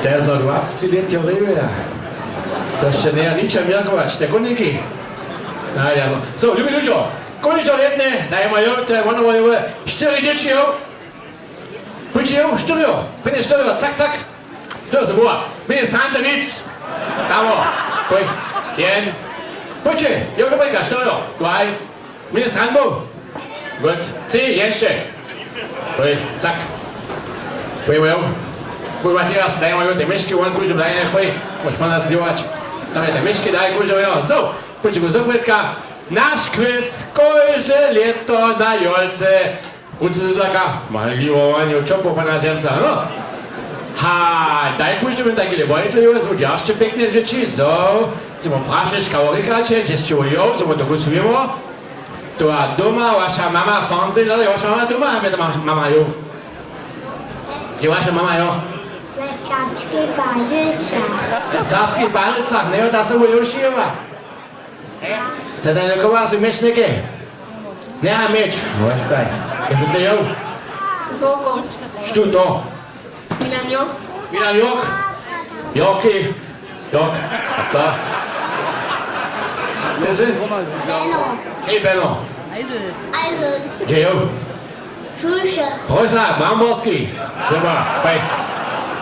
To jest no 20 let teorie. To jeszcze nie niczym mirkować, te koniki. No, ja. So, lubi ludzie, konieś do jedne, dajmy ją, te wonowe, 4 dzieci ją. Pójdźcie ją, 4, będzie 4, cak, cak. To jest była, będzie stante nic. Dało, pójdź, 1. Pójdźcie, ją do bajka, 4, 2, będzie stante. Gut, 3, jeszcze. Pójdź, cak. Pójdź ją. Pójdź teraz, dajmy ją, te myszki, on pójdź, dajmy ją, możesz pana zdjąć. Tam te myszki, daj, pójdź ją. So, pójdźcie go do płytka. Nasz quiz, każde lato na Jolce. Uczy zaka, maliowanie, czopo pana dzięca, no. Ha, daj pójdziemy takie bojtle, so jeszcze piękne rzeczy, so. Chcemy praszyć kałorykacie, gdzieś ją, so my to gustujemy. To a doma wasza mama fancy, ale wasza mama doma, a my to mama ją. Gdzie wasza mama ją? Na ciaczki Bazycach. Na Saskich Bazycach, nie, ta sobie już siła. Co to nie koła, są mieczniki? Nie, miecz. No jest tak. Jest to ją? Złoko. Što to? Milan Jok. Milan Jok. Joki. Jok. Was da? Ty si? Benno. Gdzie Benno? Eisert. Gdzie ją? Schulschutz. Preußer, Bamborski. Super, bye.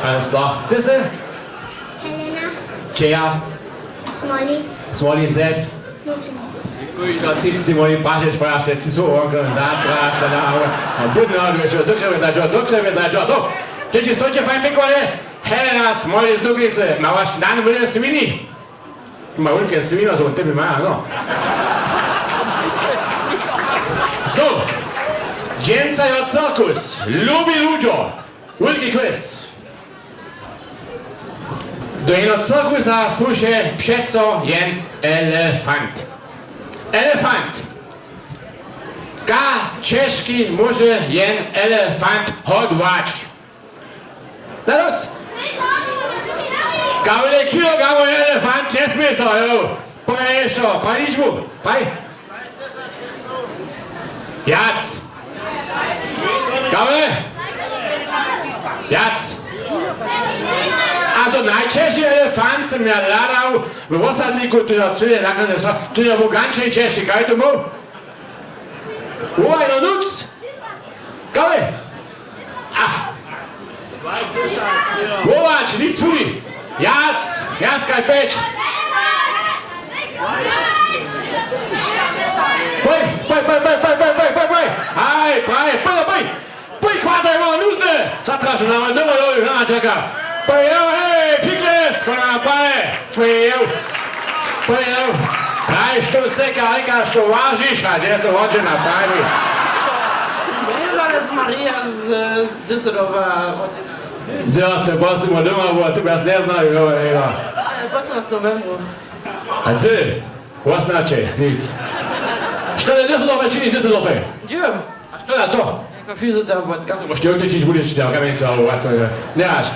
Alles klar. Ty si? Helena. Gdzie ja? Smolit. Smolic 6. Lukens. No, cítiš si moji paže, sprašte, si sú okolo zátra, šta dáva. A buď na odvešo, dokreve da čo. So, deti, stojte fajn pekvane. Helena Smolic Duglice, máš dan veľa svini? Má veľké svino, som tebe má, no. So, dženca jo cirkus, ľubí ľuďo, veľký quiz. Do jedného cirkusa sluše přeco jen elefant. Elefant. Ka češky môže jen elefant hodovať. Dados? Kavle kilogramo elefant nesmie sa, jo. Poje ešte, paličku, paj. Jac. Kavle? Jac. Also najčešší elefant som ja hľadal v osadníku, tu ja cvíle nakladne sa, tu ja bol gančej češi, kaj to bol? Uvaj, no nuc! Kale? Ah! Uvač, nic fuli! Jac! Jac kaj peč! Poj! Aj, praje, poj, chvátaj ho, nuzne! Zatražu nám, doma, na čaká! Pojel, hej, pikles, koná, pojel. Daj, što seka, reka, što vážiš, a kde sa hodže na tajmy. Brezalec Maria z Düsseldorfa. Teraz te bosy mu doma, bo ty nás neznajú, hovorila. Posledná z novembru. A ty? Vlastnáče, nic. Što je Düsseldorfe, či nic Düsseldorfe? Džujem. A što je to? Jako fyzioterapeutka. Môžete otečiť, budeš na kamenicu, alebo vás nemáš.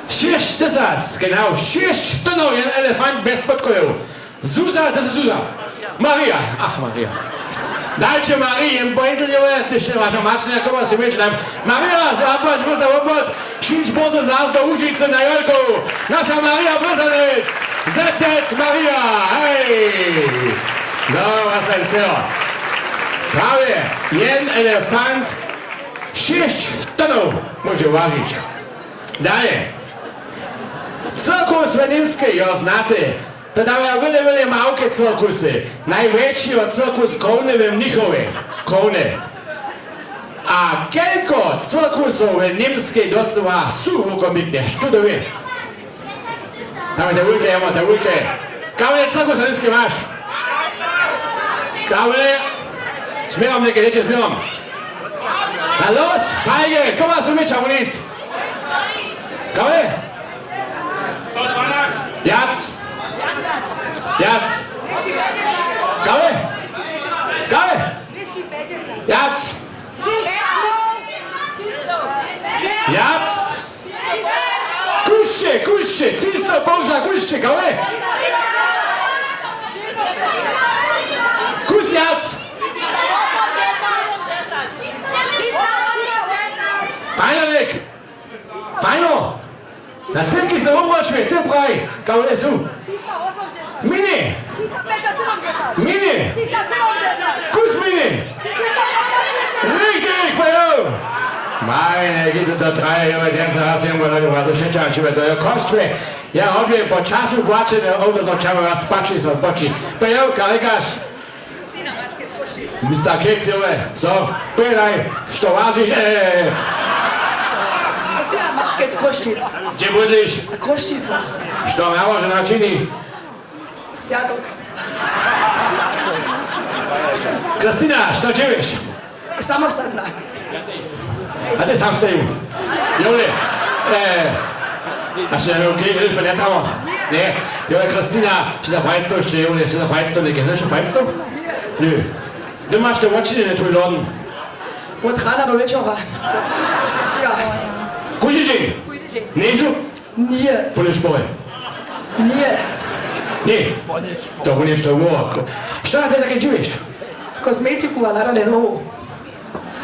6 tysac, genau, 6 tonov jen elefant bez podkojov. Zuza, to je Zuza. Maria, ach Maria. Dajcie Marii, jem pojedliwe, ty się wasza macznia, kogo si myślałem. Maria, zapłać poza obwód, sić poza zaz do Užice na Jolku. Nasza Maria Bozanec, Zepec Maria, hej. Zobacz ten styl. Prawie, jen elefant 6 tonów może ważyć. Dalej. Cirkus Wenimski, jo znate. To dają wiele małe cirkusy. Największy od cirkus Krone w Mnichowie. Krone. A kilka cirkusów Wenimskiej docela są wykomikne. Co to wie? Tam te wulke, ja mam te wulke. Kawle cirkus Wenimski masz? Kawle? Śmiewam nie kiedycie, śmiewam. Na los, fajnie, komu są mieć amunic? Kawle? Jac? Jac? Kale? Kale? Jac? Jac? Kuście! Cisto, Boża, kuście, kale? Kus jac? Fajno, Nick! Fajno! Na tyki se umročuje, ty praj, kaule su. Mini! Mini! Kus Mini! Richtig, Feuer! Meine Güte, da 3 Jahre, der zaraz irgendwo na to się ciągle to kosztuje. Ja robię po czasu płaczę, ono zaczęło raz patrzeć z boczy. Feuer, karykarz. Mr. Ketziowe, so, bylaj, što waży, Kristina Matkec z Krościc. gdzie bydlisz? Na Krościcach. Što miało, że naczyni? Z Ciatok. Krystyna, što dziewiesz? Samostatna. A ty sam stoił. Jole, a się nie verletamo? Nie, Jole, Krystyna, czy za państwo jeszcze, Jole, czy za państwo, nie kennst du państwo? Nie. Du machst die Watch in den Toilotten. Od rana do wieczora. Ja. Gute dzień. Nie, tu? Nie. Pole szpory. Nie. Nie. To będziesz to było. Što ty takie dziwisz? Kosmetiku, a lada ne novo.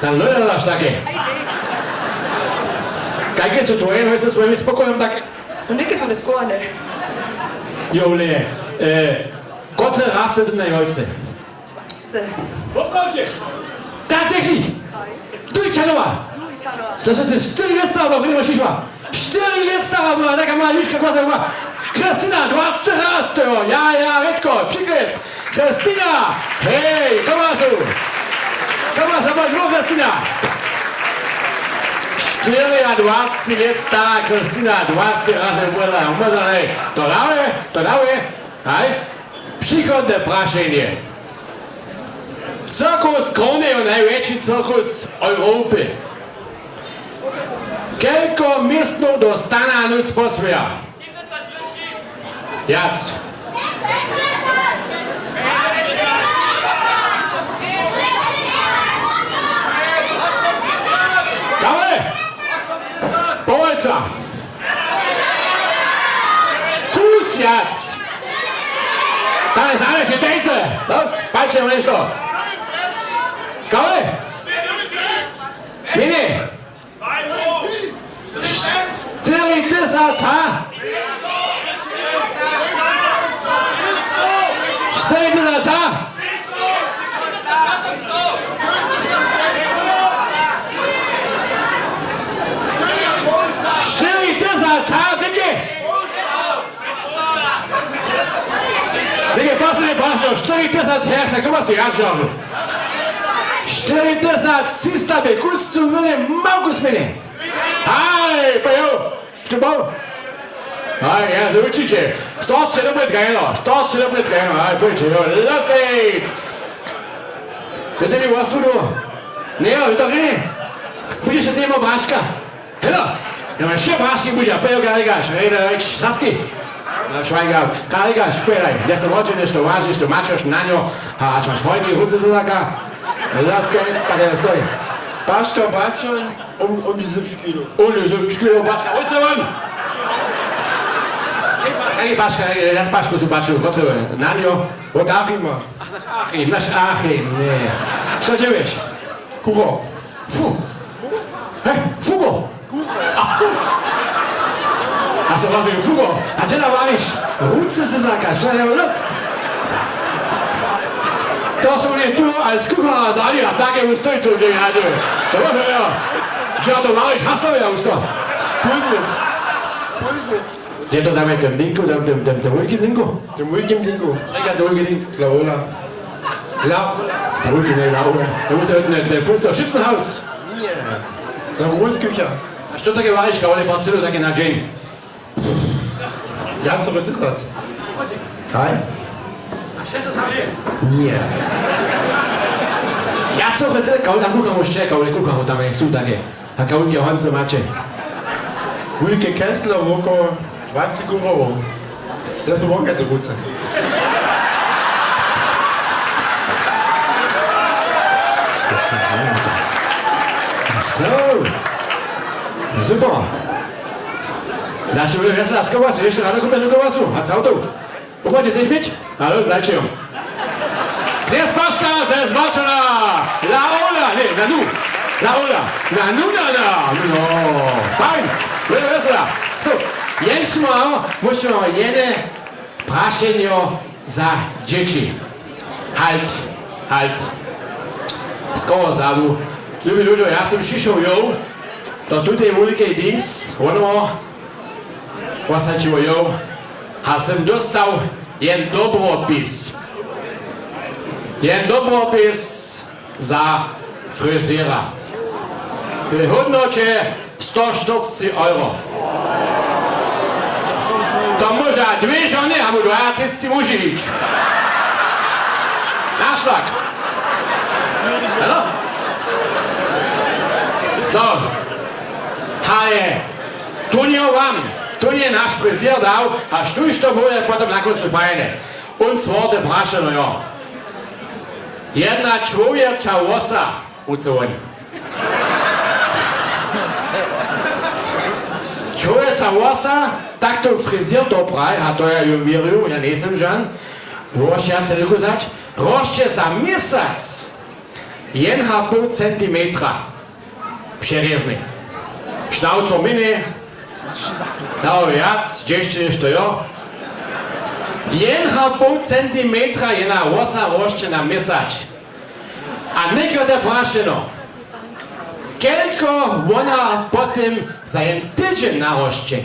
Tam Leute dasz takie. Kajke su tvoje, no se svojim spokojem takie. No neke su neskovane. Jole, Gotte Rasse denn najholce? Ste. Tatsächlich! Dujčanova! Dujčanova. To są te 4 let stara, bo nie masz išla. 4 let stara była, taka maluszka koza była. Krystyna, 20 raz to, ja, Redko, przyklesk. Krystyna, hej, komasu. Komas, zobacz, wo Krystyna. 24 let stara Krystyna, 20 razy była. Można, hej, to dały, hej. Przychodne praszenie. Cirkus Krone je največji cirkus Evrope. Koliko mestno dostana noc posmeja? Jac. Kave? Polca. Kus jac. Tam jest ale się tejce. Los, patrzcie na nešto. Kaule? Mini? 40 ha? 40 ha? Dicke, passen die Braschen, 40 herrscher, komm mal zu, ja, George. 40 sista be kus zu mene, Markus mene. Aj, pa jo, što bo? Aj, ja, so učiće. Stoč će napred treno, aj, pojče, jo, los geht's. Da tebi was tu do? Ne, jo, to ne. Budeš se temo Braška. Hello, ja, ma še Braški buđa, pa jo Garigaš, reč, Saski. Schweiger, Karigaš, špelaj, da ste voče nešto važiš, to mačoš na njo, a čmaš vojni ruce za zaka. Los geht's, tak je stoj. Paška bačan, die 70 Kilo. Ohne 70 Kilo Paška, ulice von! Kaj Paška, raz Pašku zobaczył, gotowe, na njo. Od Achima. Nasz Achim, nie. Co dziewiesz? Kuro. Fu! Fugo! A co robił Fugo? A gdzie nawalisz? Ruce se zakaż, co ja los? To są nie tu, als kuchar zali, a takie ustojcu, gdzie ja nie. To robię ja. Gdzie to walisz? Hasło ja usto. Pulsnitz. Gdzie to damy tym linku, tym wielkim linku? Dem William Dingo. Jaka to wielki link? Laola. La. Der Rücken, ne, Laura. Da muss ja der Puls aus Schützenhaus. Nie. Der Großkücher. A što takie walisz, kawale Barcelo, takie na dzień? Ja, co by sad? Kaj? A što se sam się? Nie. Ja co by kawale kucham jeszcze, kawale kucham, tam jak są takie. A kawale Johanse macie. Wilke Kessler, oko 20 Euro. Das ist morgen der Rutze. So. Super. Dasz mi raz kołasu, jeszcze rano kupię do kołasu. A co tu? Uchodźcie, chcesz mieć? Halo, zajcie ją. Kres Paška ze zbačena! Laola, ne, Nanu. Laola. Nanu, no. Fajn. Vesela. So, Jeśli musimy jedne praszenie za dzieci. Halt. Skoro zabu. Lubi ludzie, ja sam przyszedł do tutaj wielkiej dings, wasačiło a sam dostał jeden dobropis za fryzjera. W hodnocie 140 euro. To może dwie żony, a mu 20 muži ići. Našlak. Ano? So. Ale tu nie naš frizjer dał, a štuž to bude potom na koncu pajene. Und svarte prašeno jo. Jedna čovječa vosa u covoni. Čovječa vosa, tak to frizjer to pravi, a to ja ju vjeruju, ja nisam žan. Rošće, ja celku zač, rošće za mjesac 1,5 centimetra. Přerezny. Šnauco mini, dao jac, džešće nešto jo. 1,5 centimetra jedna vosa rošće na mjesac. A neko da prašeno, koliko ona potem za jedan tydzień narošće.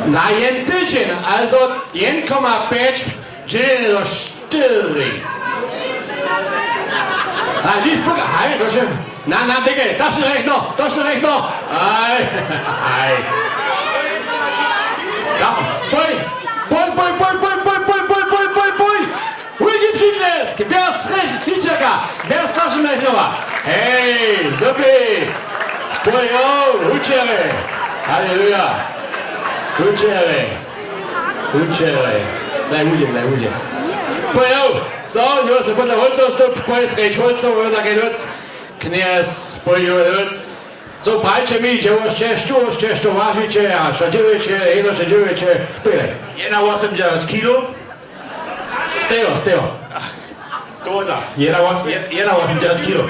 Na jeden tydzień, also 1,5 dzielone do 4. A dies Poker, hej, så schön. Na, Digga, Taschenrechner. Ei. Ja, boj. Ulgi Przyklesk, bez Taschenrechner. Hej, super. Bojo, uczere. Halleluja. Uczere. Daj ludzie. Bojo, so, już na podle holcostop, powiedz reč holcov, da ga noc, kniaz, bojo noc. So, palče mi, čevošte, što važiće, a što djeviće, pile. 1,80 kilo. Stevo. Toda. 1,80 kilo.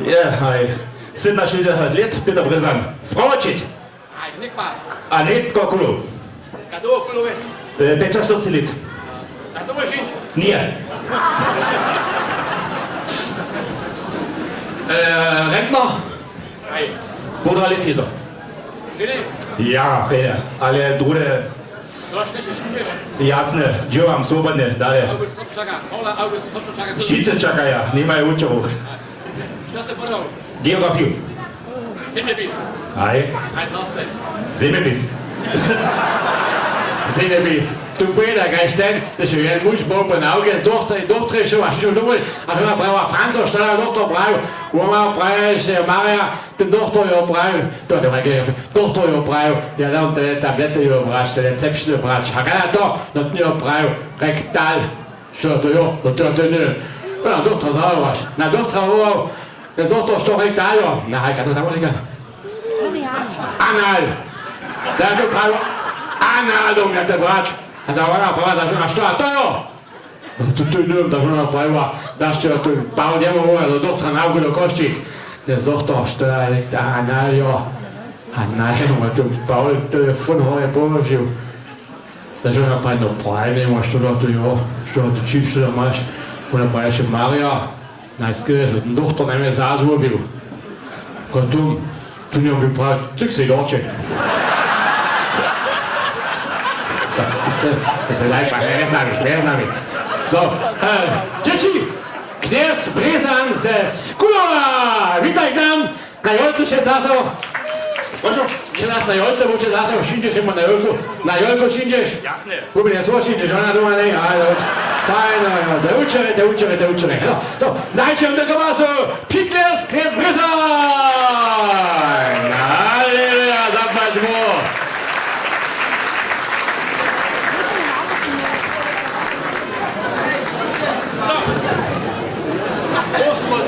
Ja, hej. 47 let, Peter Brezan. Sprawočit. A net kokulu. Kado kulove? 45 let. Da se možeš ići? Nije. Rentner? Bruder let je so. Gdje? Ja, Rede. Ale druge, Došli se šuđeš? jasne, džuvam, slobodne, dalje. August Kotšaka, Paula August Kotšaka. Šice čakaja, nimajo učevu. Što se podao? Geografiju. Zemljepis. Aj, Kaj saste? zemljepis. Zemljepis. Tu Peter, kaj šten, da će jedan muž bo po nauke, dohtre še vaš što dovolj, a što ona prava Franco, što ona dohtor pravi, ona pravi še Marija, ten dohtor jo pravi, to nevaj gre, dohtor jo pravi, ja dam te tablete jo brač, te recepčne brač, a kada to, da ti jo pravi, rektal, što to jo, da to ne, ona dohtor zauvaš, na dohtra ovo, da dohtor što rektal jo, na hajka to tamo lika, anal, da to pravi, anal, da te brač, a da ona prava da žena što, a to jo, tu njem da žena prava, da što tu Paul njemu ovo, da dohtra nauku do Koščic, da dohtor što je rekta, anal jo, anal, tu Paul telefon hoje položil, da žena pa jedno pravimo, što da tu jo, što da čiš, što da imaš, ona pa je še Marija, najskrive se, ten dohtor nam je zazvobil, ko tu njom bi pravi, ček se doče. To je lajka, ne z nami. So, dzieci, kniaz Brezan ze Kulova, witaj k nam, na Jolcu się zasał. Proszę. Się nas na Jolce, bo się zasał, szydziesz chyba na Jolcu. Na Jolku szydziesz? Jasne. Gubi nie sło szydziesz, ona doma nie, ale fajno, te uczere. No, so, dajcie im do komasu, Przyklesk, kniaz Brezan! Halleluja, zapłać mu!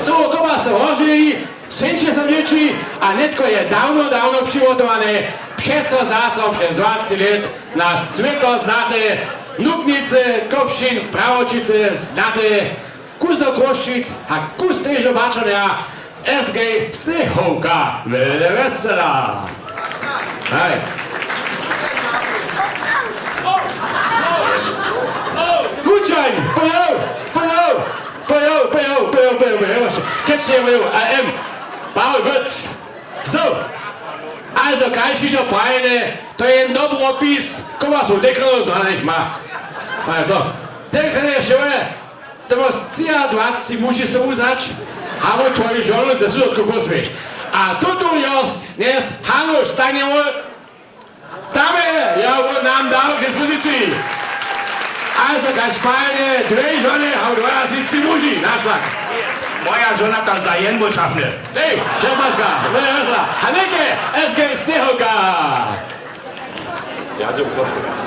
Co koma se ožili, synče sam dzieci, a netko je davno przygotowane, przeco zaso przez 20 lat na świeto znate Nuknice, Kopšin, Pravočice, znate kus do Koščic, a kus tež obačania SG Snehovka, veľa vesela. Hej. Gutschein! Pojou! Jetzt hier, Paul, gut. So. Also, Kalschicher Beine, to je dobropis. Comment ça, décroche, nicht mal. Fajn, to. Décroche, ouais. To masz cia 20 musi se uzać, a bo twoje żony ze środku posmiesz. A tu jest Hanusz, staniemy. Damy, ja nam dał k dyspozycji. Also, ganz Beine, dwie żony, a 20 musi, na szlak. Moja żona to zajem szafnie. Hej, Czepaska, Haneke, SG Snehoka. Ja to